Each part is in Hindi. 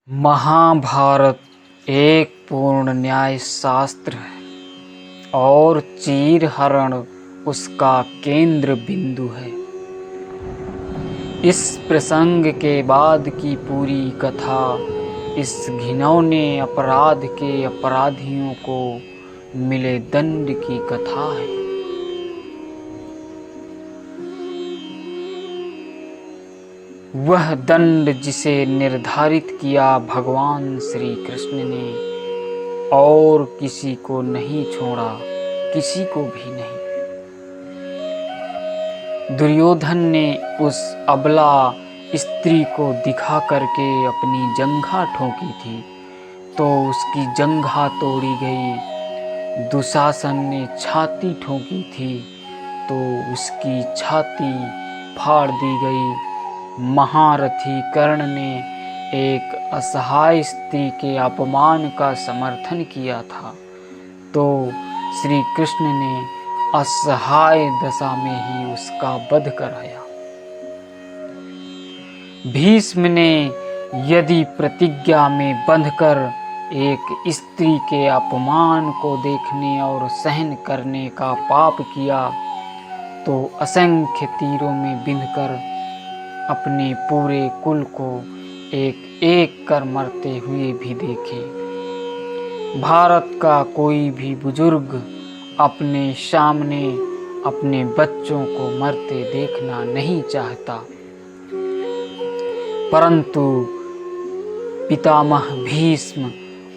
महाभारत एक पूर्ण न्याय शास्त्र है और चीरहरण उसका केंद्र बिंदु है। इस प्रसंग के बाद की पूरी कथा इस घिनौने अपराध के अपराधियों को मिले दंड की कथा है। वह दंड जिसे निर्धारित किया भगवान श्री कृष्ण ने और किसी को नहीं छोड़ा, किसी को भी नहीं। दुर्योधन ने उस अबला स्त्री को दिखा करके अपनी जंघा ठोकी थी तो उसकी जंघा तोड़ी गई। दुशासन ने छाती ठोकी थी तो उसकी छाती फाड़ दी गई। महारथी कर्ण ने एक असहाय स्त्री के अपमान का समर्थन किया था तो श्री कृष्ण ने असहाय दशा में ही उसका वध कराया। भीष्म ने यदि प्रतिज्ञा में बंधकर एक स्त्री के अपमान को देखने और सहन करने का पाप किया तो असंख्य तीरों में बिंधकर अपने पूरे कुल को एक एक कर मरते हुए भी देखे। भारत का कोई भी बुजुर्ग अपने सामने अपने बच्चों को मरते देखना नहीं चाहता, परंतु पितामह भीष्म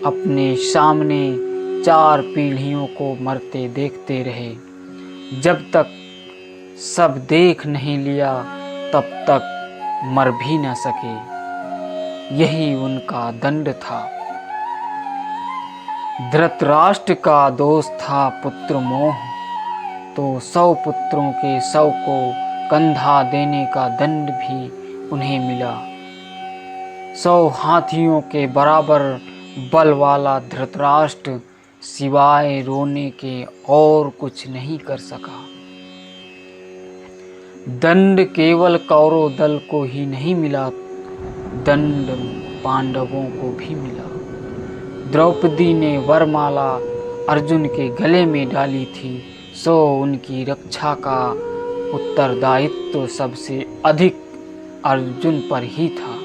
अपने सामने 4 पीढ़ियों को मरते देखते रहे। जब तक सब देख नहीं लिया तब तक मर भी न सके। यही उनका दंड था। धृतराष्ट्र का दोष था पुत्र मोह, तो 100 पुत्रों के 100 को कंधा देने का दंड भी उन्हें मिला। 100 हाथियों के बराबर बल वाला धृतराष्ट्र सिवाय रोने के और कुछ नहीं कर सका। दंड केवल कौरव दल को ही नहीं मिला, दंड पांडवों को भी मिला। द्रौपदी ने वरमाला अर्जुन के गले में डाली थी सो उनकी रक्षा का उत्तरदायित्व सबसे अधिक अर्जुन पर ही था।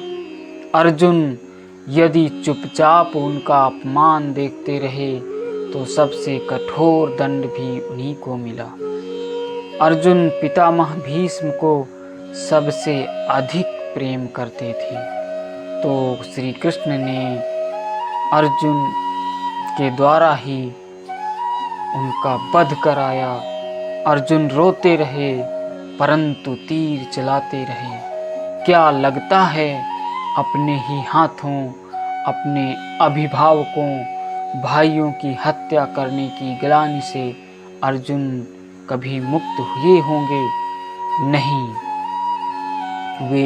अर्जुन यदि चुपचाप उनका अपमान देखते रहे तो सबसे कठोर दंड भी उन्हीं को मिला। अर्जुन पितामह भीष्म को सबसे अधिक प्रेम करते थे तो श्री कृष्ण ने अर्जुन के द्वारा ही उनका वध कराया। अर्जुन रोते रहे परंतु तीर चलाते रहे। क्या लगता है अपने ही हाथों अपने अभिभावकों भाइयों की हत्या करने की ग्लानि से अर्जुन कभी मुक्त हुए होंगे? नहीं, वे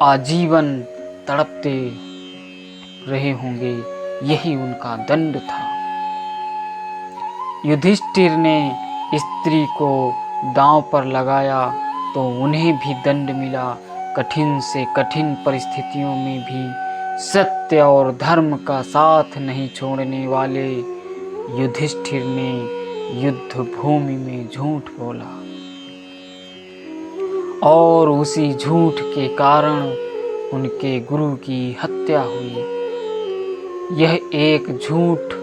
आजीवन तड़पते रहे होंगे। यही उनका दंड था। युधिष्ठिर ने स्त्री को दांव पर लगाया तो उन्हें भी दंड मिला। कठिन से कठिन परिस्थितियों में भी सत्य और धर्म का साथ नहीं छोड़ने वाले युधिष्ठिर ने युद्ध भूमि में झूठ बोला और उसी झूठ के कारण उनके गुरु की हत्या हुई। यह एक झूठ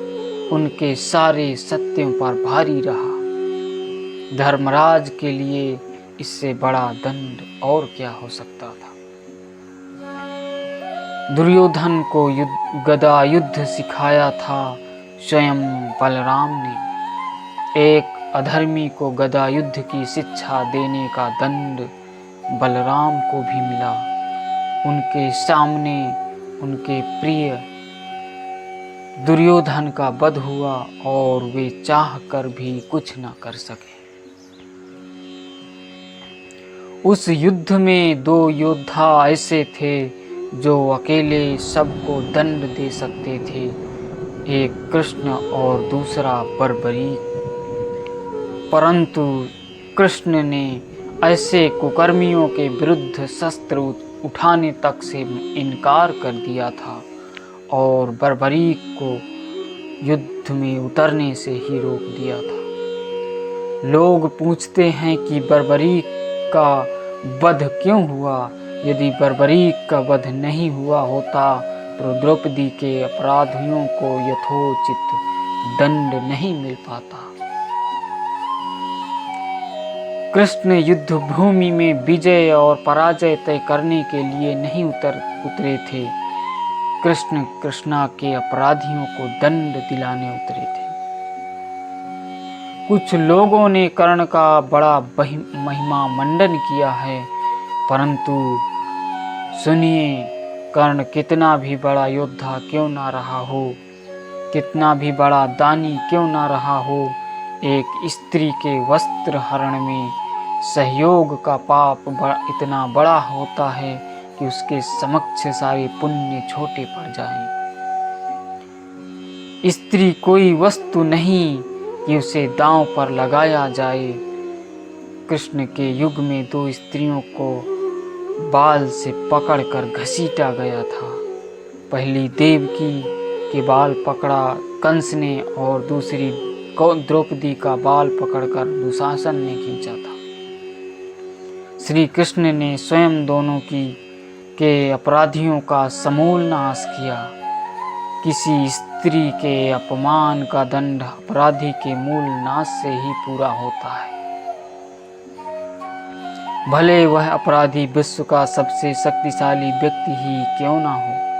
उनके सारे सत्यों पर भारी रहा। धर्मराज के लिए इससे बड़ा दंड और क्या हो सकता था। दुर्योधन को गदा युद्ध सिखाया था स्वयं बलराम ने। एक अधर्मी को गदा युद्ध की शिक्षा देने का दंड बलराम को भी मिला। उनके सामने उनके प्रिय दुर्योधन का वध हुआ और वे चाह कर भी कुछ न कर सके। उस युद्ध में 2 योद्धा ऐसे थे जो अकेले सबको दंड दे सकते थे, एक कृष्ण और दूसरा बर्बरीक। परंतु कृष्ण ने ऐसे कुकर्मियों के विरुद्ध शस्त्र उठाने तक से इनकार कर दिया था और बर्बरीक को युद्ध में उतरने से ही रोक दिया था। लोग पूछते हैं कि बर्बरीक का वध क्यों हुआ। यदि बर्बरीक का वध नहीं हुआ होता तो द्रौपदी के अपराधियों को यथोचित दंड नहीं मिल पाता। कृष्ण युद्ध भूमि में विजय और पराजय तय करने के लिए नहीं उतरे थे। कृष्ण कृष्णा के अपराधियों को दंड दिलाने उतरे थे। कुछ लोगों ने कर्ण का बड़ा महिमा मंडन किया है, परंतु सुनिए, कर्ण कितना भी बड़ा योद्धा क्यों ना रहा हो, कितना भी बड़ा दानी क्यों ना रहा हो, एक स्त्री के वस्त्र हरण में सहयोग का पाप इतना बड़ा होता है कि उसके समक्ष सारे पुण्य छोटे पड़ जाएं। स्त्री कोई वस्तु नहीं कि उसे दांव पर लगाया जाए। कृष्ण के युग में 2 स्त्रियों को बाल से पकड़कर घसीटा गया था। पहली देवकी के बाल पकड़ा कंस ने और दूसरी द्रौपदी का बाल पकड़कर दुशासन ने खींचा था। श्री कृष्ण ने स्वयं दोनों के अपराधियों का समूल नाश किया। किसी स्त्री के अपमान का दंड अपराधी के मूल नाश से ही पूरा होता है। भले वह अपराधी विश्व का सबसे शक्तिशाली व्यक्ति ही क्यों ना हो।